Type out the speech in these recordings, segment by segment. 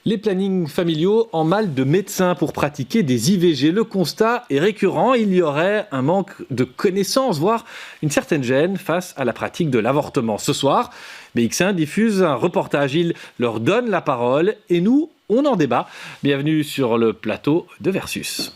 Les plannings familiaux en mal de médecins pour pratiquer des IVG. Le constat est récurrent, il y aurait un manque de connaissances, voire une certaine gêne face à la pratique de l'avortement. Ce soir, BX1 diffuse un reportage, il leur donne la parole et nous, on en débat. Bienvenue sur le plateau de Versus.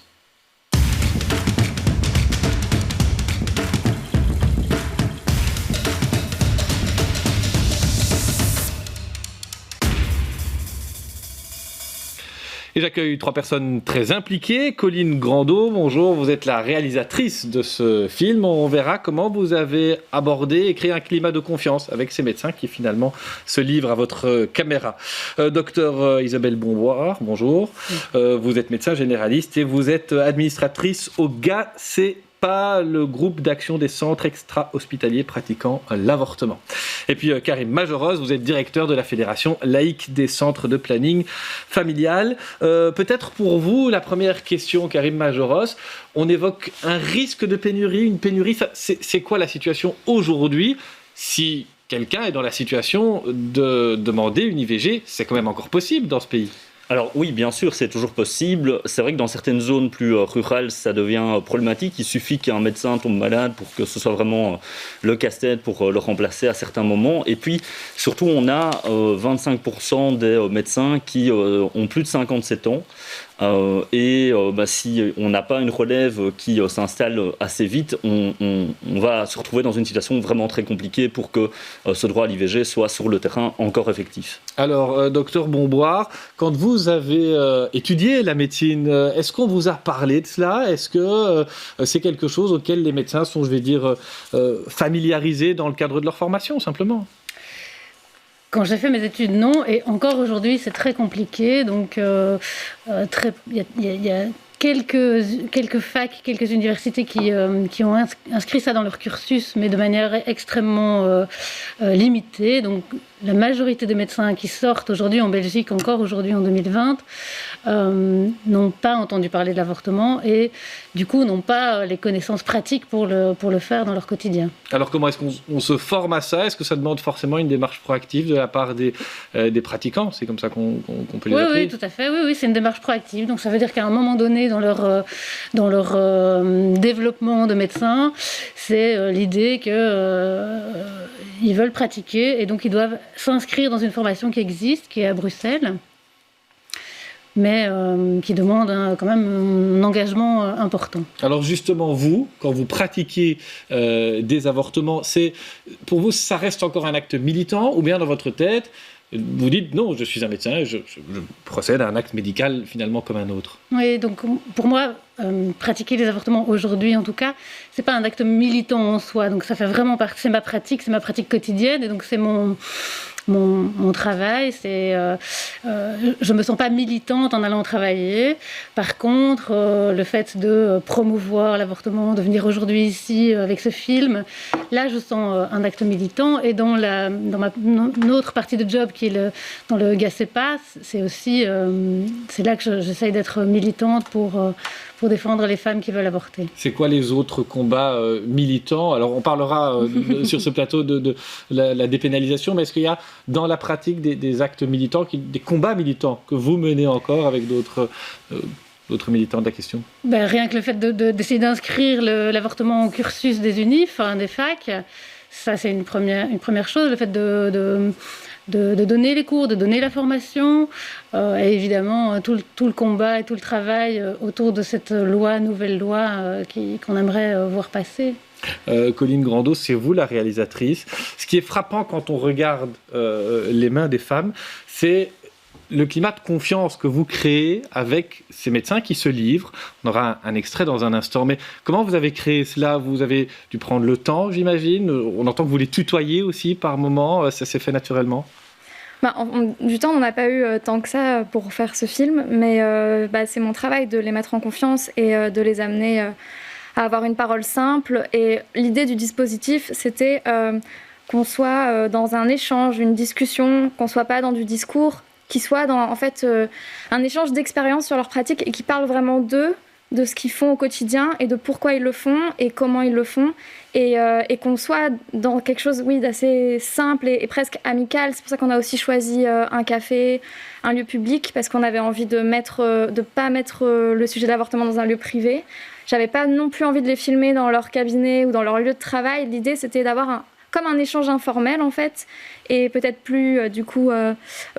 Et j'accueille trois personnes très impliquées. Colline Grandot, bonjour, vous êtes la réalisatrice de ce film. On verra comment vous avez abordé et créé un climat de confiance avec ces médecins qui finalement se livrent à votre caméra. Docteur Isabelle Bonboire, bonjour. Vous êtes médecin généraliste et vous êtes administratrice au GACP, le groupe d'action des centres extra-hospitaliers pratiquant l'avortement. Et puis Karim Majoros, vous êtes directeur de la Fédération laïque des centres de planning familial. Peut-être pour vous, la première question, Karim Majoros, on évoque un risque de pénurie, une pénurie. C'est quoi la situation aujourd'hui si quelqu'un est dans la situation de demander une IVG? C'est quand même encore possible dans ce pays. Alors oui, bien sûr, c'est toujours possible. C'est vrai que dans certaines zones plus rurales, ça devient problématique. Il suffit qu'un médecin tombe malade pour que ce soit vraiment le casse-tête pour le remplacer à certains moments. Et puis, surtout, on a 25% des médecins qui ont plus de 57 ans. Si on n'a pas une relève qui s'installe assez vite, on va se retrouver dans une situation vraiment très compliquée pour que ce droit à l'IVG soit sur le terrain encore effectif. Alors, docteur Bonboire, quand vous avez étudié la médecine, est-ce qu'on vous a parlé de cela? Est-ce que c'est quelque chose auquel les médecins sont, familiarisés dans le cadre de leur formation, simplement? Quand j'ai fait mes études, non. Et encore aujourd'hui, c'est très compliqué. Donc, il y a quelques facs, quelques universités qui ont inscrit ça dans leur cursus, mais de manière extrêmement limitée. Donc, la majorité des médecins qui sortent aujourd'hui en Belgique, encore aujourd'hui en 2020, n'ont pas entendu parler de l'avortement et du coup n'ont pas les connaissances pratiques pour le faire dans leur quotidien. Alors comment est-ce qu'on se forme à ça? Est-ce que ça demande forcément une démarche proactive de la part des pratiquants? C'est comme ça qu'on peut les appeler? Oui, tout à fait. Oui, c'est une démarche proactive. Donc ça veut dire qu'à un moment donné dans leur développement de médecin, c'est l'idée qu'ils veulent pratiquer et donc ils doivent s'inscrire dans une formation qui existe, qui est à Bruxelles, mais qui demande quand même un engagement important. Alors justement, vous, quand vous pratiquez des avortements, pour vous, ça reste encore un acte militant ou bien dans votre tête, vous dites non, je suis un médecin, je procède à un acte médical finalement comme un autre? Oui, donc pour moi, pratiquer les avortements aujourd'hui en tout cas, c'est pas un acte militant en soi, donc ça fait vraiment partie, c'est ma pratique quotidienne et donc c'est mon travail, je me sens pas militante en allant travailler. Par contre, le fait de promouvoir l'avortement, de venir aujourd'hui ici avec ce film, là je sens un acte militant et dans une autre partie de job qui est dans le GACEPA, c'est aussi c'est là que j'essaye d'être militante pour défendre les femmes qui veulent avorter. C'est quoi les autres combats militants? Alors on parlera sur ce plateau de la dépénalisation, mais est-ce qu'il y a dans la pratique des actes militants, des combats militants que vous menez encore avec d'autres militants de la question? Rien que le fait d'essayer d'inscrire l'avortement au cursus des UNIF, des facs, ça c'est une première chose. Le fait de donner les cours, de donner la formation, et évidemment tout le combat et tout le travail autour de cette nouvelle loi qu'on aimerait voir passer. Colline Grandot, c'est vous la réalisatrice. Ce qui est frappant quand on regarde les mains des femmes, c'est le climat de confiance que vous créez avec ces médecins qui se livrent. On aura un extrait dans un instant, mais comment vous avez créé cela? Vous avez dû prendre le temps, j'imagine. On entend que vous les tutoyez aussi par moments. Ça s'est fait naturellement? Du temps, on n'a pas eu tant que ça pour faire ce film, mais c'est mon travail de les mettre en confiance et de les amener à avoir une parole simple. Et l'idée du dispositif, c'était qu'on soit dans un échange, une discussion, qu'on ne soit pas dans du discours, qui soit dans un échange d'expérience sur leur pratique et qui parle vraiment d'eux de ce qu'ils font au quotidien et de pourquoi ils le font et comment ils le font et qu'on soit dans quelque chose d'assez simple et presque amical. C'est pour ça qu'on a aussi choisi un café, un lieu public, parce qu'on avait envie de pas mettre le sujet de l'avortement dans un lieu privé. J'avais pas non plus envie de les filmer dans leur cabinet ou dans leur lieu de travail. L'idée, c'était d'avoir comme un échange informel, en fait, et peut-être plus,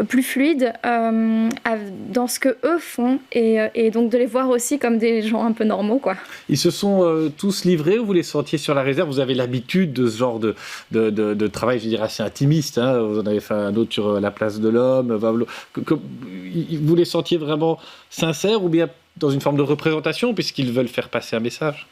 plus fluide dans ce que eux font, et donc de les voir aussi comme des gens un peu normaux, quoi. Ils se sont tous livrés, ou vous les sentiez sur la réserve? Vous avez l'habitude de ce genre de travail, je dirais, assez intimiste, hein. Vous en avez fait un autre sur la place de l'homme. Vous les sentiez vraiment sincères, ou bien dans une forme de représentation, puisqu'ils veulent faire passer un message?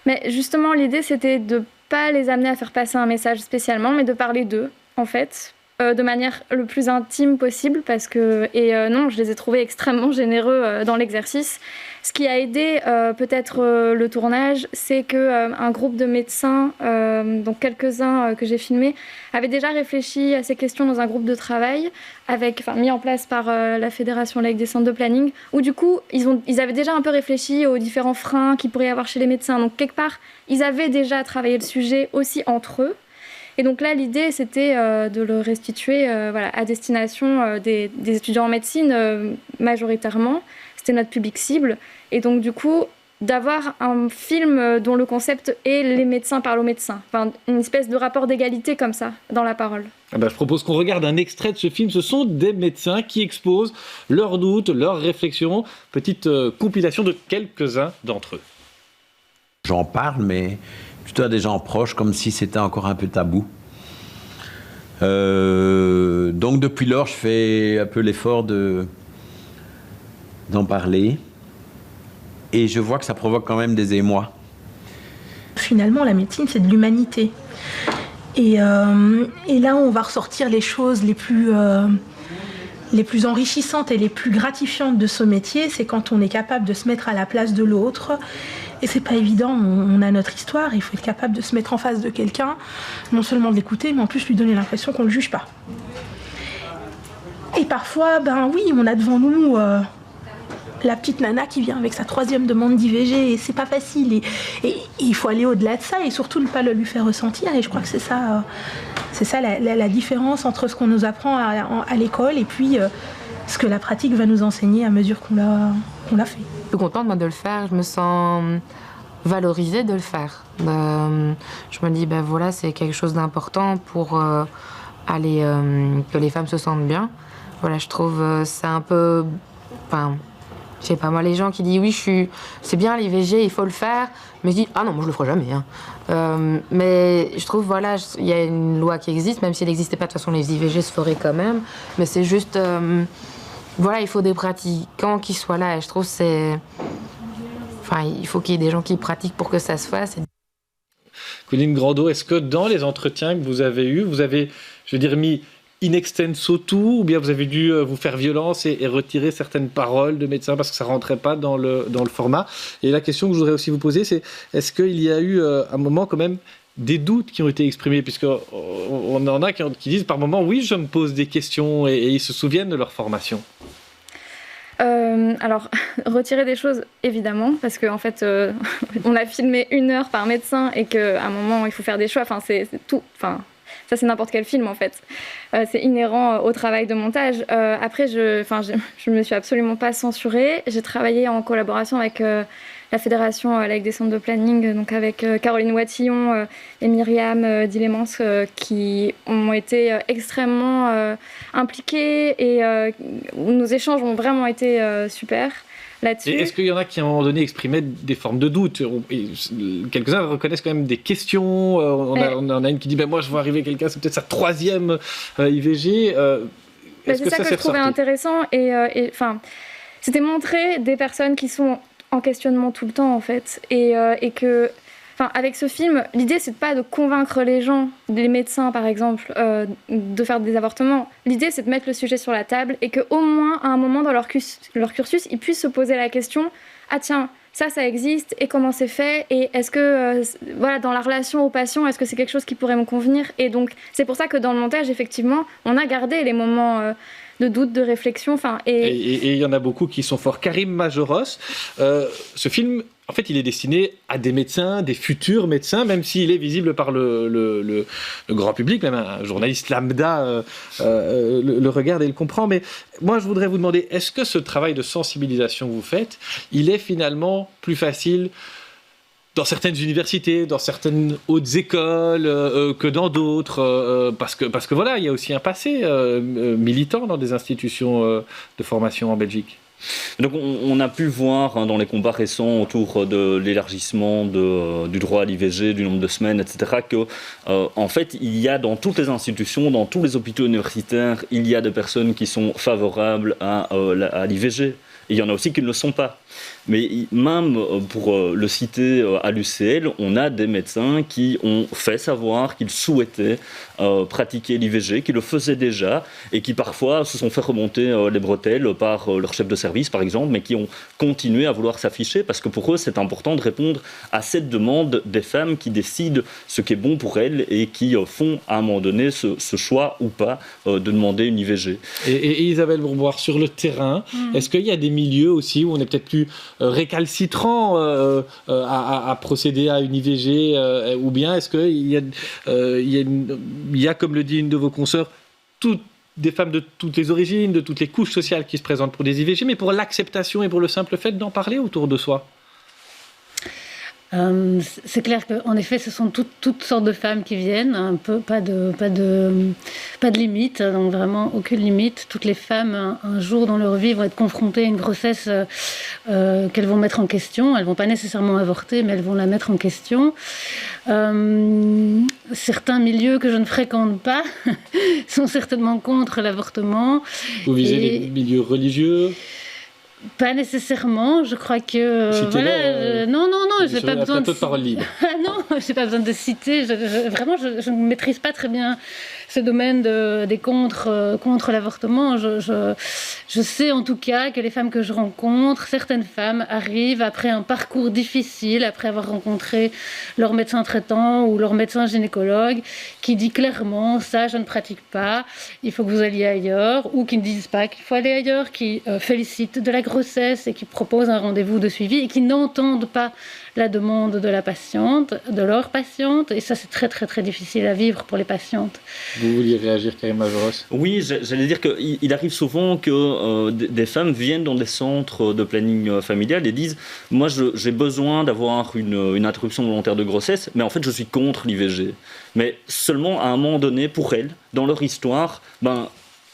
Mais justement, l'idée, c'était de pas les amener à faire passer un message spécialement, mais de parler d'eux, en fait, de manière le plus intime possible, parce que... non, je les ai trouvés extrêmement généreux dans l'exercice. Ce qui a aidé peut-être le tournage, c'est qu'un groupe de médecins, donc quelques-uns que j'ai filmés, avaient déjà réfléchi à ces questions dans un groupe de travail, mis en place par la Fédération laïque des centres de planning, où du coup, ils avaient déjà un peu réfléchi aux différents freins qu'il pourrait y avoir chez les médecins. Donc quelque part, ils avaient déjà travaillé le sujet aussi entre eux. Et donc là, l'idée, c'était de le restituer à destination des étudiants en médecine majoritairement. C'était notre public cible. Et donc, du coup, d'avoir un film dont le concept est les médecins parlent aux médecins. Enfin, une espèce de rapport d'égalité comme ça, dans la parole. Je propose qu'on regarde un extrait de ce film. Ce sont des médecins qui exposent leurs doutes, leurs réflexions. Petite compilation de quelques-uns d'entre eux. J'en parle, mais plutôt à des gens proches, comme si c'était encore un peu tabou. Donc depuis lors, je fais un peu l'effort d'en parler. Et je vois que ça provoque quand même des émois. Finalement, la médecine, c'est de l'humanité. Et là, on va ressortir les choses les plus enrichissantes et les plus gratifiantes de ce métier, c'est quand on est capable de se mettre à la place de l'autre. Et c'est pas évident, on a notre histoire, il faut être capable de se mettre en face de quelqu'un, non seulement de l'écouter, mais en plus lui donner l'impression qu'on le juge pas. Et parfois, oui, on a devant nous la petite nana qui vient avec sa 3e demande d'IVG, et c'est pas facile, et il faut aller au-delà de ça, et surtout ne pas le lui faire ressentir, et je crois que c'est ça la différence entre ce qu'on nous apprend à l'école, et puis ce que la pratique va nous enseigner à mesure qu'on l'a fait. Je suis contente de le faire, je me sens valorisée de le faire. Je me dis, voilà, c'est quelque chose d'important pour que les femmes se sentent bien. Voilà, je trouve c'est un peu... je sais pas, moi, les gens qui disent oui, c'est bien l'IVG, il faut le faire, mais je dis ah non, moi je le ferai jamais. Mais je trouve, voilà, il y a une loi qui existe, même si elle n'existait pas, de toute façon, les IVG se feraient quand même. Mais c'est juste, voilà, il faut des pratiquants qui soient là. Et je trouve il faut qu'il y ait des gens qui pratiquent pour que ça se fasse. Colline Grandeau, est-ce que dans les entretiens que vous avez eus, vous avez, je veux dire, mis in extenso tout, ou bien vous avez dû vous faire violence et retirer certaines paroles de médecins parce que ça ne rentrait pas dans le format? Et la question que je voudrais aussi vous poser, c'est est-ce qu'il y a eu un moment quand même des doutes qui ont été exprimés, puisqu'on en a qui disent par moment oui, je me pose des questions, et ils se souviennent de leur formation? Alors, retirer des choses, évidemment, parce qu'en fait, on a filmé 1 heure par médecin et qu'à un moment, il faut faire des choix. C'est tout. Ça, c'est n'importe quel film, en fait. C'est inhérent au travail de montage. Après, je me suis absolument pas censurée. J'ai travaillé en collaboration avec la Fédération laïque des centres de planning, donc avec Caroline Watillon et Myriam Dilémans, qui ont été extrêmement impliquées, et nos échanges ont vraiment été super là-dessus. Et est-ce qu'il y en a qui, à un moment donné, exprimaient des formes de doute? Quelques-uns reconnaissent quand même des questions. On en a une qui dit moi, je vois arriver quelqu'un, c'est peut-être sa 3e IVG. C'est ça que je trouvais intéressant. Et c'était montrer des personnes qui sont en questionnement tout le temps, en fait. Et que, avec ce film, l'idée, c'est pas de convaincre les gens, les médecins, par exemple, de faire des avortements. L'idée, c'est de mettre le sujet sur la table, et qu'au moins, à un moment dans leur cursus, ils puissent se poser la question « Ah tiens, ça existe, et comment c'est fait, et est-ce que, dans la relation au patient, est-ce que c'est quelque chose qui pourrait me convenir ?» Et donc, c'est pour ça que dans le montage, effectivement, on a gardé les moments doute, de réflexion. Et il y en a beaucoup qui sont forts. Karim Majoros, ce film, en fait, il est destiné à des médecins, des futurs médecins, même s'il est visible par le grand public, même un journaliste lambda le regarde et le comprend. Mais moi, je voudrais vous demander, est-ce que ce travail de sensibilisation que vous faites, il est finalement plus facile dans certaines universités, dans certaines hautes écoles que dans d'autres, parce que voilà, il y a aussi un passé militant dans des institutions de formation en Belgique. Donc on a pu voir dans les combats récents autour de l'élargissement du droit à l'IVG, du nombre de semaines, etc., que en fait il y a dans toutes les institutions, dans tous les hôpitaux universitaires, il y a des personnes qui sont favorables à l'IVG. Et il y en a aussi qui ne le sont pas. Mais même pour le citer à l'UCL, on a des médecins qui ont fait savoir qu'ils souhaitaient pratiquer l'IVG, qui le faisaient déjà, et qui parfois se sont fait remonter les bretelles par leur chef de service, par exemple, mais qui ont continué à vouloir s'afficher, parce que pour eux, c'est important de répondre à cette demande des femmes qui décident ce qui est bon pour elles et qui font à un moment donné ce choix ou pas de demander une IVG. Et Isabelle Bourboire, sur le terrain, est-ce qu'il y a des milieux aussi où on est peut-être plus récalcitrant à procéder à une IVG, ou bien est-ce qu'il y a, comme le dit une de vos consoeurs, des femmes de toutes les origines, de toutes les couches sociales qui se présentent pour des IVG, mais pour l'acceptation et pour le simple fait d'en parler autour de soi? C'est clair qu'en effet, ce sont toutes sortes de femmes qui viennent, un peu, pas de limite, donc vraiment aucune limite. Toutes les femmes, un jour dans leur vie, vont être confrontées à une grossesse qu'elles vont mettre en question. Elles vont pas nécessairement avorter, mais elles vont la mettre en question. Certains milieux que je ne fréquente pas sont certainement contre l'avortement. Vous visez les milieux religieux? Pas nécessairement, je crois que... non, j'ai pas besoin de parole libre. Non, j'ai pas besoin de citer. Vraiment, je ne maîtrise pas très bien ce domaine des contre l'avortement. Je sais en tout cas que les femmes que je rencontre, certaines femmes arrivent après un parcours difficile, après avoir rencontré leur médecin traitant ou leur médecin gynécologue, qui dit clairement, ça je ne pratique pas, il faut que vous alliez ailleurs, ou qui ne disent pas qu'il faut aller ailleurs, qui félicitent de la grossesse et qui proposent un rendez-vous de suivi et qui n'entendent pas la demande de la patiente, de leur patiente, et ça c'est très très très difficile à vivre pour les patientes. Vous vouliez réagir, Karim Majoros? Oui, j'allais dire qu'il arrive souvent que des femmes viennent dans des centres de planning familial et disent « Moi j'ai besoin d'avoir une interruption volontaire de grossesse, mais en fait je suis contre l'IVG. » Mais seulement à un moment donné, pour elles, dans leur histoire,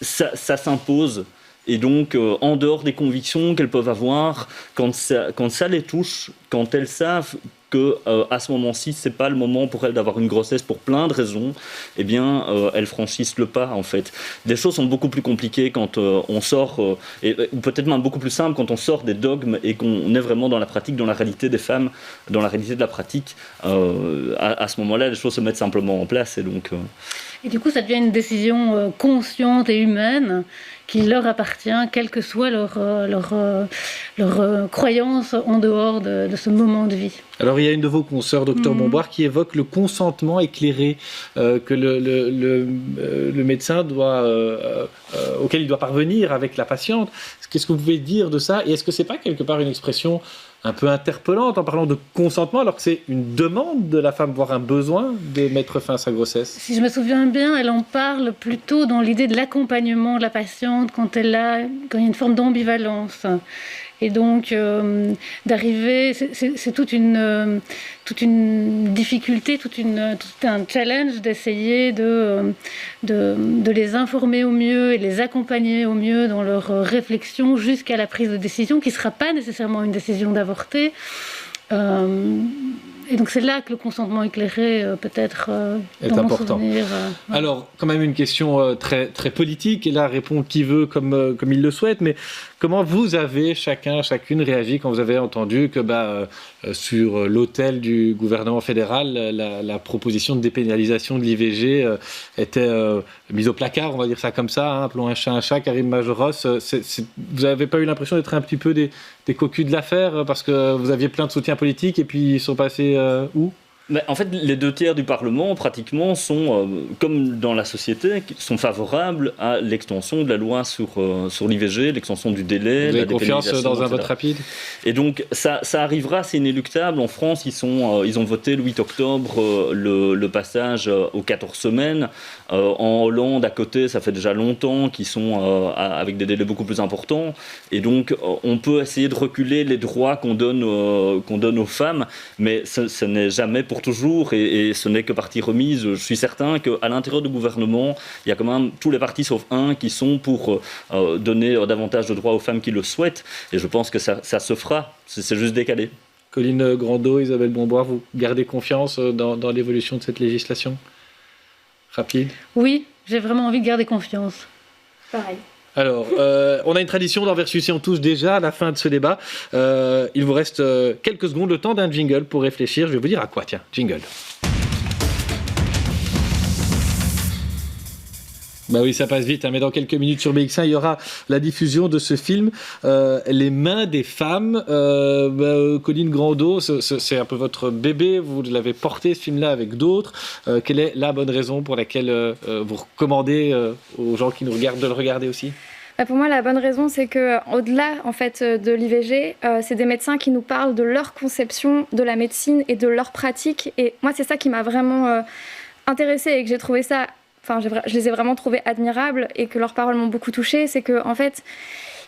ça s'impose. Et donc, en dehors des convictions qu'elles peuvent avoir, quand ça les touche, quand elles savent que à ce moment-ci, c'est pas le moment pour elles d'avoir une grossesse pour plein de raisons, eh bien, elles franchissent le pas, en fait. Des choses sont beaucoup plus compliquées quand on sort, et peut-être même beaucoup plus simples quand on sort des dogmes et qu'on est vraiment dans la pratique, dans la réalité des femmes, dans la réalité de la pratique. À ce moment-là, les choses se mettent simplement en place, et donc... Et du coup, ça devient une décision consciente et humaine qui leur appartient, quelle que soit leur croyance en dehors de ce moment de vie. Alors il y a une de vos consoeurs, Dr Bourboire, qui évoque le consentement éclairé que le médecin auquel il doit parvenir avec la patiente. Qu'est-ce que vous pouvez dire de ça? Et est-ce que c'est pas quelque part une expression un peu interpellante en parlant de consentement, alors que c'est une demande de la femme, voire un besoin de mettre fin à sa grossesse? Si je me souviens bien, elle en parle plutôt dans l'idée de l'accompagnement de la patiente quand il y a une forme d'ambivalence. Et donc, d'arriver, c'est toute une difficulté, tout un challenge d'essayer de les informer au mieux et les accompagner au mieux dans leur réflexion jusqu'à la prise de décision, qui ne sera pas nécessairement une décision d'avorter. Et donc c'est là que le consentement éclairé peut-être est dans important. Mon souvenir. Ouais. Alors quand même une question très très politique, et là répond qui veut comme il le souhaite, mais comment vous avez chacune réagi quand vous avez entendu que sur l'autel du gouvernement fédéral, la proposition de dépénalisation de l'IVG était mise au placard, on va dire ça comme ça, appelons un chat, Karim Majoros. Vous n'avez pas eu l'impression d'être un petit peu des cocus de l'affaire parce que vous aviez plein de soutien politique et puis ils sont passés où? Mais en fait, les 2/3 du Parlement, pratiquement, sont, comme dans la société, sont favorables à l'extension de la loi sur l'IVG, l'extension du délai. Vous la avez confiance dépénalisation, dans un etc. vote rapide? Et donc, ça arrivera, c'est inéluctable. En France, ils ont voté le 8 octobre le passage aux 14 semaines. En Hollande, à côté, ça fait déjà longtemps qu'ils sont avec des délais beaucoup plus importants. Et donc, on peut essayer de reculer les droits qu'on donne aux femmes, mais ce n'est jamais pour toujours et ce n'est que partie remise. Je suis certain qu'à l'intérieur du gouvernement, il y a quand même tous les partis sauf un qui sont pour donner davantage de droits aux femmes qui le souhaitent. Et je pense que ça se fera. C'est juste décalé. Colline Grandeau, Isabelle Bonboire, vous gardez confiance dans l'évolution de cette législation? Rapide. Oui, j'ai vraiment envie de garder confiance. Pareil. Alors, on a une tradition dans Versus et on touche déjà à la fin de ce débat. Il vous reste quelques secondes, le temps d'un jingle pour réfléchir. Je vais vous dire à quoi. Tiens, jingle. Bah oui, ça passe vite, hein, mais dans quelques minutes sur BX1, il y aura la diffusion de ce film, Les mains des femmes. Colline Grandeau, c'est un peu votre bébé, vous l'avez porté ce film-là avec d'autres. Quelle est la bonne raison pour laquelle vous recommandez aux gens qui nous regardent de le regarder aussi? Pour moi, la bonne raison, c'est que au-delà en fait de l'IVG, c'est des médecins qui nous parlent de leur conception de la médecine et de leur pratique. Et moi, c'est ça qui m'a vraiment intéressée et que j'ai trouvé ça. Enfin, je les ai vraiment trouvés admirables et que leurs paroles m'ont beaucoup touchée. C'est que en fait,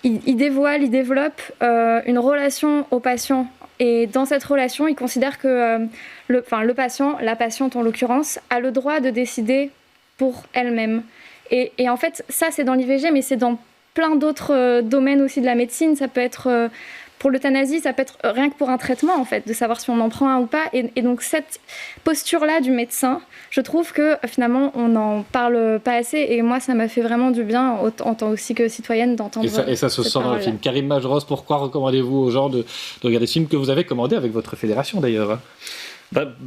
ils dévoilent, ils développent une relation au patient. Et dans cette relation, ils considèrent que le patient, la patiente en l'occurrence, a le droit de décider pour elle-même. Et en fait, ça, c'est dans l'IVG, mais c'est dans plein d'autres domaines aussi de la médecine. Ça peut être pour l'euthanasie, ça peut être rien que pour un traitement, en fait, de savoir si on en prend un ou pas. Et donc, cette posture-là du médecin, je trouve que finalement, on n'en parle pas assez. Et moi, ça m'a fait vraiment du bien, en tant aussi que citoyenne, d'entendre. Et ça se sent dans le film. Karim Majros, pourquoi recommandez-vous aux gens de regarder ce film que vous avez commandé avec votre fédération d'ailleurs, hein?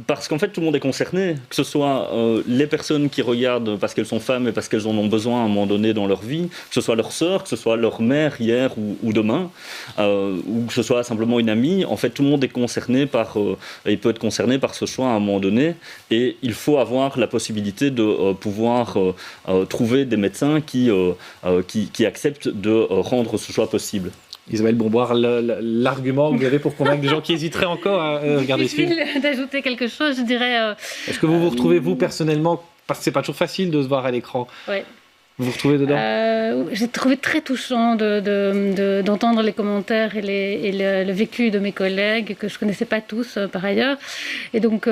Parce qu'en fait, tout le monde est concerné, que ce soit les personnes qui regardent parce qu'elles sont femmes et parce qu'elles en ont besoin à un moment donné dans leur vie, que ce soit leur sœur, que ce soit leur mère hier ou demain, ou que ce soit simplement une amie. En fait, tout le monde est concerné il peut être concerné par ce choix à un moment donné, et il faut avoir la possibilité de pouvoir trouver des médecins qui acceptent de rendre ce choix possible. Isabelle Bonboire, l'argument que vous avez pour convaincre des gens qui hésiteraient encore à regarder ce film? D'ajouter quelque chose, je dirais... Est-ce que vous vous retrouvez, vous, personnellement, parce que c'est pas toujours facile de se voir à l'écran? Ouais. Vous vous retrouvez dedans? J'ai trouvé très touchant d'entendre les commentaires et le vécu de mes collègues, que je connaissais pas tous, par ailleurs. Et donc...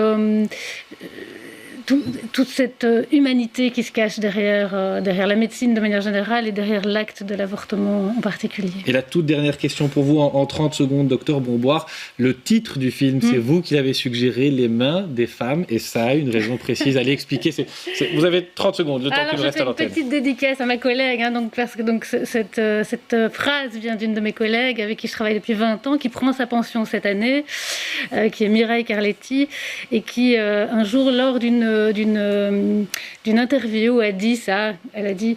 toute cette humanité qui se cache derrière la médecine de manière générale et derrière l'acte de l'avortement en particulier. Et la toute dernière question pour vous, en 30 secondes, docteur Bonboire. Le titre du film, c'est vous qui l'avez suggéré, Les mains des femmes, et ça a une raison précise. Allez expliquer. Vous avez 30 secondes, le temps qu'il me reste à l'antenne. Je fais une petite dédicace à ma collègue, parce que cette phrase vient d'une de mes collègues avec qui je travaille depuis 20 ans, qui prend sa pension cette année, qui est Mireille Carletti, et qui, un jour, lors d'une interview, a dit ça. Elle a dit,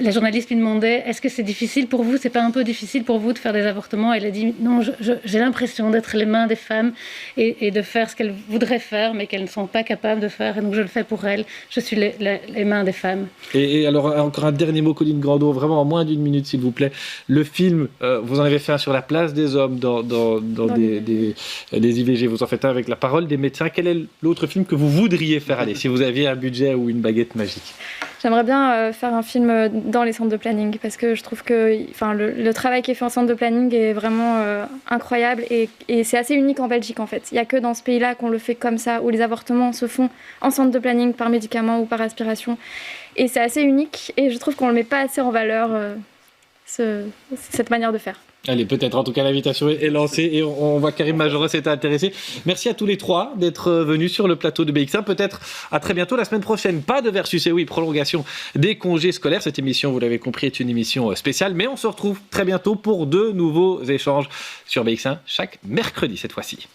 la journaliste lui demandait, est-ce que c'est difficile pour vous, c'est pas un peu difficile pour vous de faire des avortements? Elle a dit, non, j'ai l'impression d'être les mains des femmes et de faire ce qu'elles voudraient faire, mais qu'elles ne sont pas capables de faire, et donc je le fais pour elles. Je suis les mains des femmes. Et alors, encore un dernier mot, Colline Grandeau, vraiment en moins d'une minute, s'il vous plaît. Le film, vous en avez fait un sur la place des hommes dans des IVG, vous en faites un avec la parole des médecins. Quel est l'autre film que vous voudriez faire? Allez, si vous aviez un budget ou une baguette magique. J'aimerais bien faire un film dans les centres de planning, parce que je trouve que le travail qui est fait en centre de planning est vraiment incroyable, et c'est assez unique en Belgique en fait. Il n'y a que dans ce pays-là qu'on le fait comme ça, où les avortements se font en centre de planning par médicament ou par aspiration. Et c'est assez unique, et je trouve qu'on ne le met pas assez en valeur, cette manière de faire. Allez, peut-être, en tout cas, l'invitation est lancée et on voit que Karim Majoro s'est intéressé. Merci à tous les trois d'être venus sur le plateau de BX1. Peut-être à très bientôt la semaine prochaine. Pas de Versus, et oui, prolongation des congés scolaires. Cette émission, vous l'avez compris, est une émission spéciale, mais on se retrouve très bientôt pour de nouveaux échanges sur BX1 chaque mercredi cette fois-ci.